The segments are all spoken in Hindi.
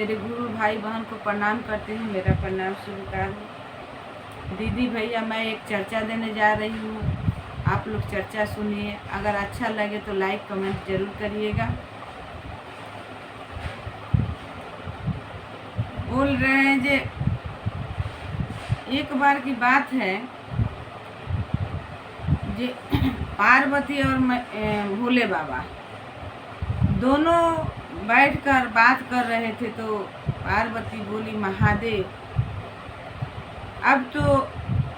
मेरे गुरु भाई बहन को प्रणाम करती हूँ, मेरा प्रणाम स्वीकार हो। दीदी भैया, मैं एक चर्चा देने जा रही हूँ, आप लोग चर्चा सुनिए। अगर अच्छा लगे तो लाइक कमेंट जरूर करिएगा। बोल रहे हैं जे एक बार की बात है जे पार्वती और भोले बाबा दोनों बैठकर बात कर रहे थे। तो पार्वती बोली, महादेव, अब तो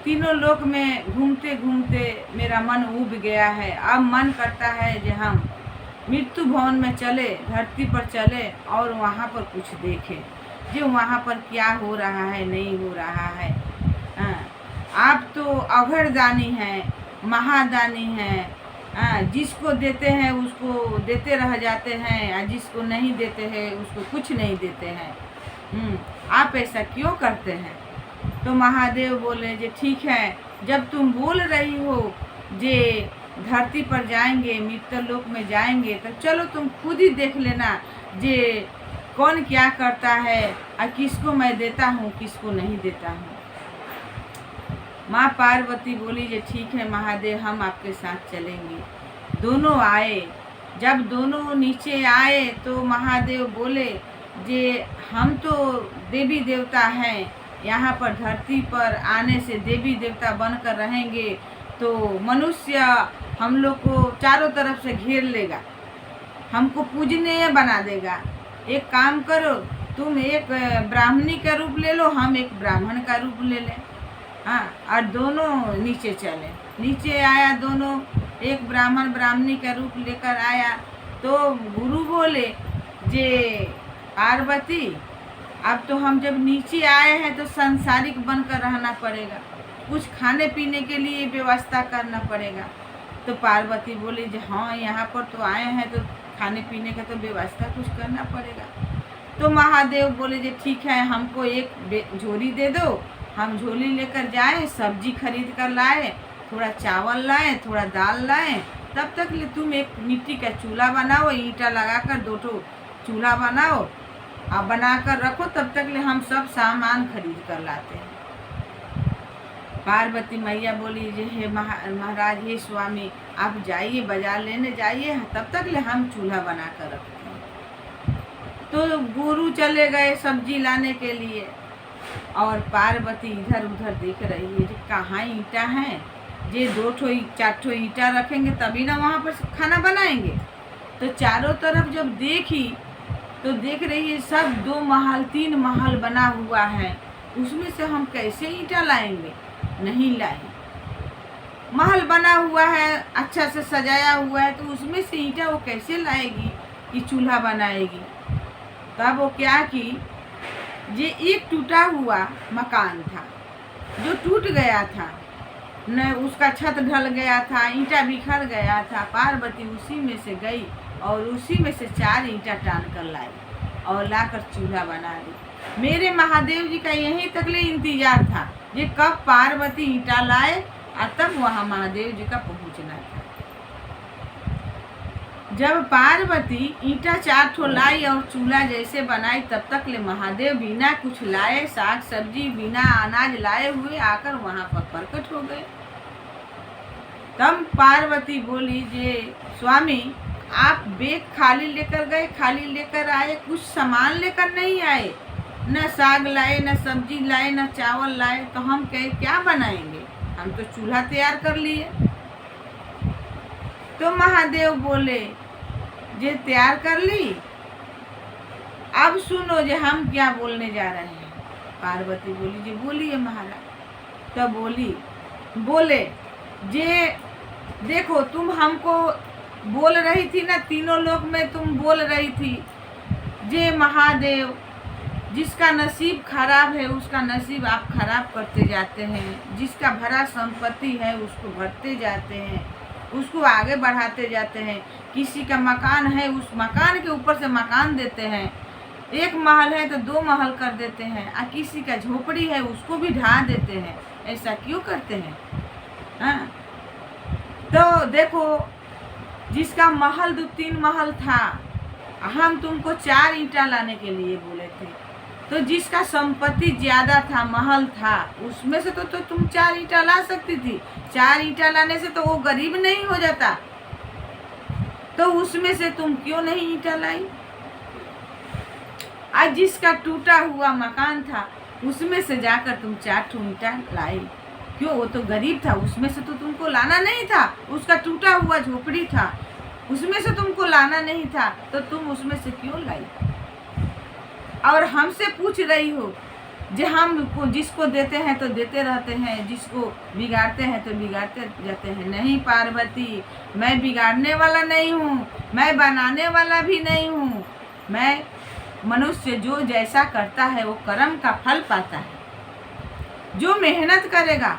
तीनों लोक में घूमते घूमते मेरा मन उब गया है। अब मन करता है कि हम मृत्यु भवन में चले, धरती पर चले और वहाँ पर कुछ देखें, जो वहाँ पर क्या हो रहा है, नहीं हो रहा है। आप तो अघड़दानी हैं, महादानी हैं, जिसको देते हैं उसको देते रह जाते हैं, और जिसको नहीं देते हैं उसको कुछ नहीं देते हैं। आप ऐसा क्यों करते हैं? तो महादेव बोले जे ठीक है, जब तुम बोल रही हो जे धरती पर जाएंगे, मृत्यु लोक में जाएंगे, तो चलो तुम खुद ही देख लेना जे कौन क्या करता है और किसको मैं देता हूँ, किसको नहीं देता हूँ। माँ पार्वती बोली जे ठीक है महादेव, हम आपके साथ चलेंगे। दोनों आए। जब दोनों नीचे आए तो महादेव बोले जे हम तो देवी देवता हैं, यहाँ पर धरती पर आने से देवी देवता बनकर रहेंगे तो मनुष्य हम लोग को चारों तरफ से घेर लेगा, हमको पूजनीय बना देगा। एक काम करो, तुम एक ब्राह्मणी का रूप ले लो, हम एक ब्राह्मण का रूप ले लें। और दोनों नीचे चले। नीचे आया दोनों, एक ब्राह्मण ब्राह्मणी का रूप लेकर आया। तो गुरु बोले जे पार्वती, अब तो हम जब नीचे आए हैं तो सांसारिक बनकर रहना पड़ेगा, कुछ खाने पीने के लिए व्यवस्था करना पड़ेगा। तो पार्वती बोली जी हाँ, यहाँ पर तो आए हैं तो खाने पीने का तो व्यवस्था कुछ करना पड़ेगा। तो महादेव बोले जी ठीक है, हमको एक झोली दे दो, हम झोली लेकर जाएं, सब्जी खरीद कर लाए, थोड़ा चावल लाएं, थोड़ा दाल लाएं। तब तक ले तुम एक मिट्टी का चूल्हा बनाओ, ईंटा लगाकर 2 ठो चूल्हा बनाओ और बना कर रखो, तब तक ले हम सब सामान खरीद कर लाते हैं। पार्वती मैया बोली जे हे महाराज, हे स्वामी, आप जाइए बाजार लेने जाइए, तब तक ले हम चूल्हा बना कर रखते हैं। तो गुरु चले गए सब्जी लाने के लिए और पार्वती इधर उधर देख रही है कि कहाँ ईंटा है, जे 2 ठो 4 ठो ईंटा रखेंगे तभी ना वहाँ पर खाना बनाएंगे। तो चारों तरफ जब देखी तो देख रही है सब 2 महल 3 महल बना हुआ है, उसमें से हम कैसे ईंटा लाएंगे? नहीं लाए। महल बना हुआ है, अच्छा से सजाया हुआ है, तो उसमें से ईंटा वो कैसे लाएगी कि चूल्हा बनाएगी? तब वो क्या की, ये एक टूटा हुआ मकान था जो टूट गया था, न उसका छत ढल गया था, ईंटा बिखर गया था। पार्वती उसी में से गई और उसी में से 4 ईंटा टान कर लाई और लाकर चूल्हा बना दी। मेरे महादेव जी का यहीं तक ले इंतजार था ये कब पार्वती ईंटा लाए और तब वहाँ महादेव जी का पहुँचना था। जब पार्वती ईंटा 4 ठो लाई और चूल्हा जैसे बनाई, तब तक ले महादेव बिना कुछ लाए, साग सब्जी बिना अनाज लाए हुए आकर वहाँ पर प्रकट हो गए। तब पार्वती बोली जे स्वामी, आप बैग खाली लेकर गए, खाली लेकर आए, कुछ सामान लेकर नहीं आए, न साग लाए, न सब्जी लाए, न चावल लाए, तो हम क्या बनाएंगे? हम तो चूल्हा तैयार कर लिए। तो महादेव बोले जे तैयार कर ली, अब सुनो जे हम क्या बोलने जा रहे हैं। पार्वती बोली जी बोलिए महाराज। तो बोले जे देखो, तुम हमको बोल रही थी ना, तीनों लोक में तुम बोल रही थी जे महादेव, जिसका नसीब खराब है उसका नसीब आप खराब करते जाते हैं, जिसका भरा संपत्ति है उसको भरते जाते हैं, उसको आगे बढ़ाते जाते हैं। किसी का मकान है, उस मकान के ऊपर से मकान देते हैं, 1 महल है तो 2 महल कर देते हैं, और किसी का झोपड़ी है उसको भी ढा देते हैं। ऐसा क्यों करते हैं? हाँ, तो देखो, जिसका महल 2-3 महल था हम तुमको 4 ईंटा लाने के लिए बोले थे, तो जिसका संपत्ति ज्यादा था, महल था, उसमें से तो तुम 4 ईंटा ला सकती थी। 4 ईंटा लाने से तो वो गरीब नहीं हो जाता, तो उसमें से तुम क्यों नहीं ईंटा लाई? आज जिसका टूटा हुआ मकान था, उसमें से जाकर तुम 4 ईंटा लाई क्यों? वो तो गरीब था, उसमें से तो तुमको लाना नहीं था। उसका टूटा हुआ झोपड़ी था, उसमें से तुमको लाना नहीं था, तो तुम उसमें से क्यों लाई? और हमसे पूछ रही हो जो हम जिसको देते हैं तो देते रहते हैं, जिसको बिगाड़ते हैं तो बिगाड़ते जाते हैं। नहीं पार्वती, मैं बिगाड़ने वाला नहीं हूँ, मैं बनाने वाला भी नहीं हूँ। मैं मनुष्य जो जैसा करता है वो कर्म का फल पाता है। जो मेहनत करेगा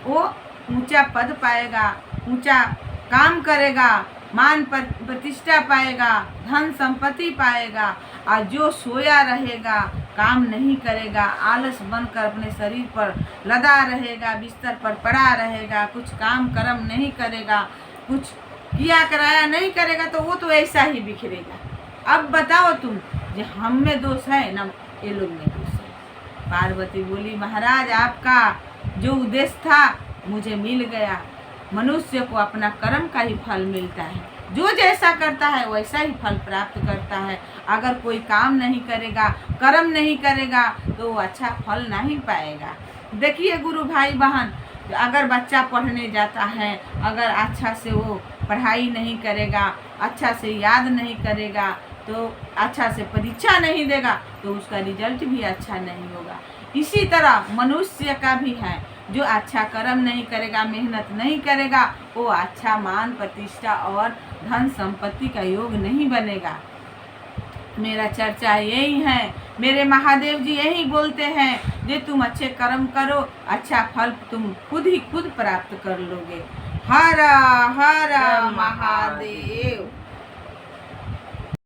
वो ऊंचा पद पाएगा, ऊंचा काम करेगा, मान प्रतिष्ठा पाएगा, धन संपत्ति पाएगा। और जो सोया रहेगा, काम नहीं करेगा, आलस बनकर अपने शरीर पर लदा रहेगा, बिस्तर पर पड़ा रहेगा, कुछ काम कर्म नहीं करेगा, कुछ किया कराया नहीं करेगा, तो वो तो ऐसा ही बिखरेगा। अब बताओ तुम, जो हम में दोष है ना ये लोग में दोष है। पार्वती बोली महाराज आपका जो उद्देश्य था मुझे मिल गया। मनुष्य को अपना कर्म का ही फल मिलता है, जो जैसा करता है वैसा ही फल प्राप्त करता है। अगर कोई काम नहीं करेगा, कर्म नहीं करेगा, तो वो अच्छा फल नहीं पाएगा। देखिए गुरु भाई बहन, अगर बच्चा पढ़ने जाता है, अगर अच्छा से वो पढ़ाई नहीं करेगा, अच्छा से याद नहीं करेगा, तो अच्छा से परीक्षा नहीं देगा, तो उसका रिजल्ट भी अच्छा नहीं होगा। इसी तरह मनुष्य का भी है, जो अच्छा कर्म नहीं करेगा, मेहनत नहीं करेगा, वो अच्छा मान प्रतिष्ठा और धन संपत्ति का योग नहीं बनेगा। मेरा चर्चा यही है, मेरे महादेव जी यही बोलते हैं, जे तुम अच्छे कर्म करो, अच्छा फल तुम खुद ही खुद प्राप्त कर लोगे। हर हर